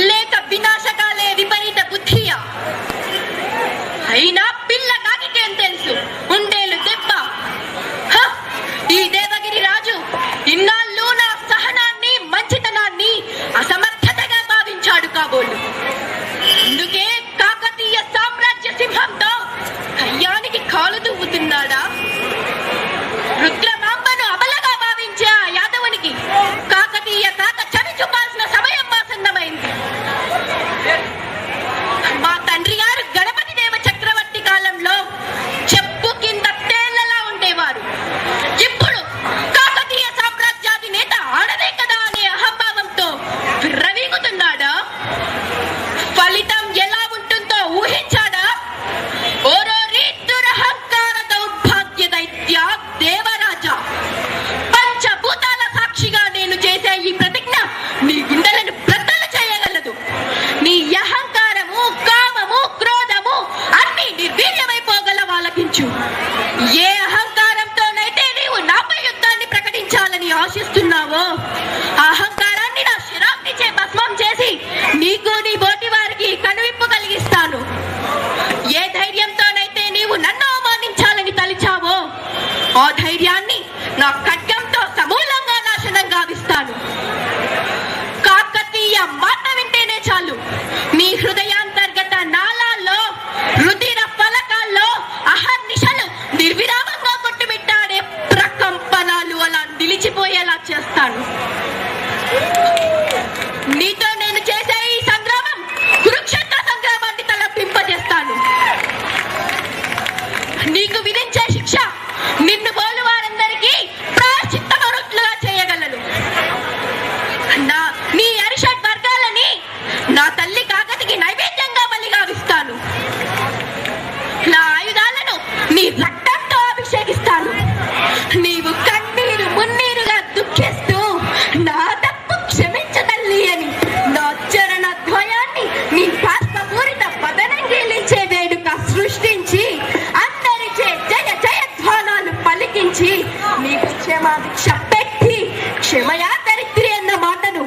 లేక వినాశకాలే విపరీత బుద్ధియా? అయినా పిల్ల కాకికేం తెలుసు ఉండేలు దెబ్బ. ఈ దేవగిరి రాజు ఇన్నాళ్ళు నా సహనాన్ని మంచితనాన్ని అసమర్థతగా భావించాడు కాబోలు. అందుకే కాకతీయ సామ్రాజ్య సింహంతో కయ్యానికి కాలు దువ్వుతున్నాడా? రుద్రమాంబను అబలగా భావించే ఆ యాదవునికి కాకతీయ తాత చవి చూపాల్సిన సమయం ఆసన్నమైంది. మా తండ్రి గారు గణపతి దేవ చక్రవర్తి కాలంలో చెప్పు కింద తేళ్లలా ఉండేవారు. ఇప్పుడు కాకతీయ సామ్రాజ్యాది నేత ఆడదే కదా అనే అహంభావంతో విర్రవీగుతున్నాడా? ఫలితం ఎలా ఉంటుందో ఊహించాడా? ఓరోరి దురహంకార దౌర్భాగ్య దైత్య దేవరాజా, పంచభూతాల సాక్షిగా నేను చేసే ఈ ప్రతిజ్ఞ నీ గుండెలను బ్రద్దలు చేయగలదు. నీ అహంకారము, కామము, క్రోధము అన్ని నిర్వీర్యమైపోగల వాళ్ళకించు. ఏ అహంకారంతోనైతే నీవు నాపై యుద్ధాన్ని ప్రకటించాలని ఆశిస్తున్నావో అహంకారాన్ని నా శిరాగ్నిచే భస్మం చేసి నీకు నీ బోటి వారికి కనువిప్పు కలిగిస్తాను. ఏ ధైర్యంతోనైతే నీవు నన్ను అవమానించాలని తలిచావో ఆ ధైర్యాన్ని నా ఖడ్గంతో సమూలంగా నాశనం గావిస్తాను. కాకతీయ మాట వింటేనే చాలు మీ హృదయాంతర్గత నాళాల్లో, రుధిర ఫలకాల్లో అహర్నిశలు నిర్విరామంగా కొట్టుమిట్టాడే ప్రకంపనాలు అలా నిలిచిపోయేలా చేస్తాను. నీతో నేను చేసే ఈ సంగ్రామం కురుక్షేత్ర సంగ్రామాన్ని తలపింపజేస్తాను. నీకు విధించే శిక్ష నిన్ను పోలు వారందరికీ ప్రాయశ్చిత్తమరుట్లుగా చేయగలను. నీ అరిషడ్ వర్గాలని నా తల్లి కాకతికి నైవేద్యంగా బలిగావిస్తాను. నా ఆయుధాలను నీ రక్తంతో అభిషేకిస్తాను. నీవు కన్నీరు మున్నీరుగా దుఃఖిస్తూ నా తప్పు క్షమించ తల్లి అని నా చరణ ద్వయాన్ని నీ బాష్పపూరిత పదనం గీలించే వేడుక సృష్టించి అందరిచే జయ జయధ్వానాలు పలికించి నీకు క్షమాభిక్ష పెట్టి క్షమయా దరిద్రి అన్న మాటను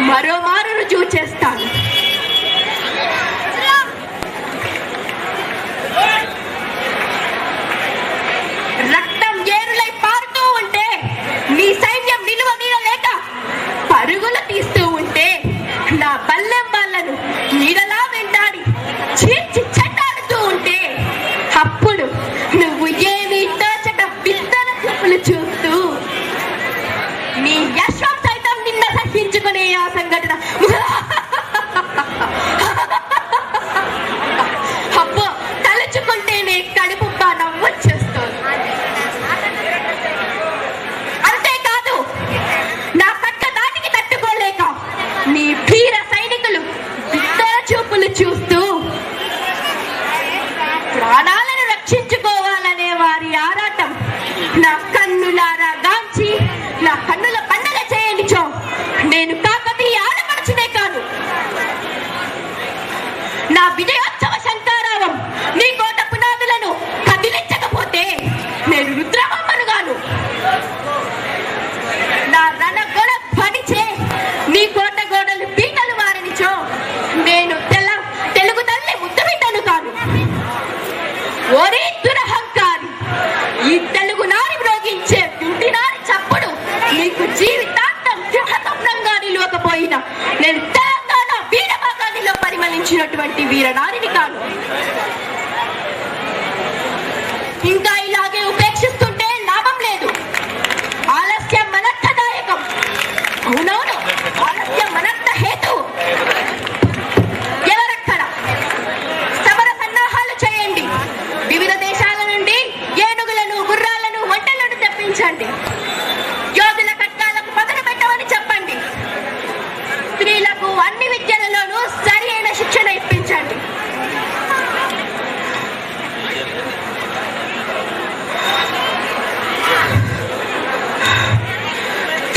మరోమారు రుజువు చేస్తాను. రక్తం ఏరులై పారుతూ ఉంటే నీ సైన్యం నిలువ నీడలేక పరుగులు తీస్తూ ఉంటే నా బల్లెం వాళ్ళను నీడలా వెంటాడి చీల్చి చెట్టాడుతూ ఉంటే అప్పుడు నువ్వు ఏమీ తోచక బిద్దన చూపులు చూస్తూ నీ యశ్వం సైతం నిన్న సహించుకునే ఆ సంఘటన అబ్బో తలుచుకుంటేనే కడుపు నవ్వొచ్చేస్తుంది. అంతేకాదు నా పక్క దానికి తట్టుకోలేక నీ వీర సైనికులు బిద్దన చూపులు చూస్తూ ప్రాణాలను రక్షించుకోవాలనే వారి ఆరాటం నా కన్నులారా గాంచి నా కన్నుల పండగ చేయనిచో నేను కాకతీయ ఆడపడుచునే కాను. నా విజయోత్సవ శంకారావం నీ కోట పునాదులను కదిలించకపోతే నేను రుద్రమాంబను గాను. నా రణగొడ ధ్వనిచే నీ కోట గోడలు పీటలు వారనిచో నేను తెలుగు తల్లి ముద్దు బిడ్డను కాను. ఓరే దురహంకారి, ఈ తెలుగు నారి మ్రోగించే తుంటినారి చప్పుడు నీకు జీవితాంతం సింహస్వప్నంగా నిలవకపోయినా నేను తెలంగాణ వీరభాగానిలో పరిమళించినటువంటి వీరనారిని కాను. ఇంకా ఇలాగే ఉపేక్షిస్తుంటే లాభం లేదు. ఆలస్యం అనర్థదాయకం. అవునవును, ఆలస్యం అనర్థ హేతు. ఎవరక్కడ సమర సన్నాహాలు చేయండి. వివిధ దేశాల నుండి ఏనుగులను, గుర్రాలను, ఒంటెలను తెప్పించండి. యోధుల కట్టాలకు పదును పెట్టమని చెప్పండి. స్త్రీలకు అన్ని విద్యలలోనూ సరి అయిన శిక్షణ ఇప్పించండి.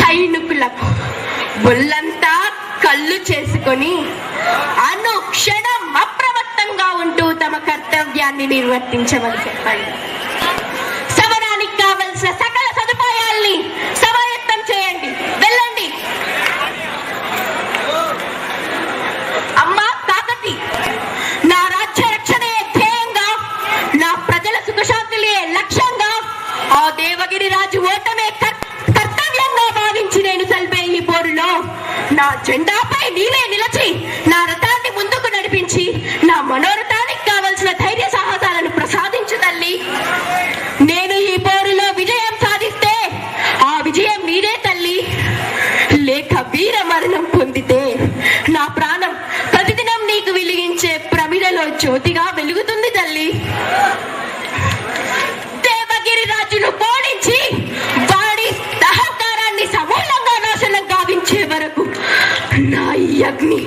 సైనికులకు ఒళ్ళంతా కళ్ళు చేసుకొని అనుక్షణం అప్రమత్తంగా ఉంటూ తమ కర్తవ్యాన్ని నిర్వర్తించమని చెప్పండి. సమరానికి కావలసిన సకల సదుపాయాల్ని సమాయత్తం చేయండి. వెళ్ళండి. రాజు ఓటమే కర్తవ్యంగా భావించి నేను సల్పే ఈ పోరులో నా జెండాపై నీవే నిలిచి నా రథాన్ని ముందుకు నడిపించి నా మనోరథానికి కావలసిన ధైర్య సాహసాలను ప్రసాదించు తల్లి. నేను ఈ పోరులో విజయం సాధిస్తే ఆ విజయం నీదే తల్లి, లేక వీర మరణం పొందితే నా ప్రాణం ప్రతిదినం నీకు వెలిగించే ప్రమిదలో జ్యోతిగా వెలుగుతుంది తల్లి. దేవగిరి రాజును ఓడించి వాడి అహంకారాన్ని సమూలంగా నాశనం గావించే వరకు నా ఈ అగ్ని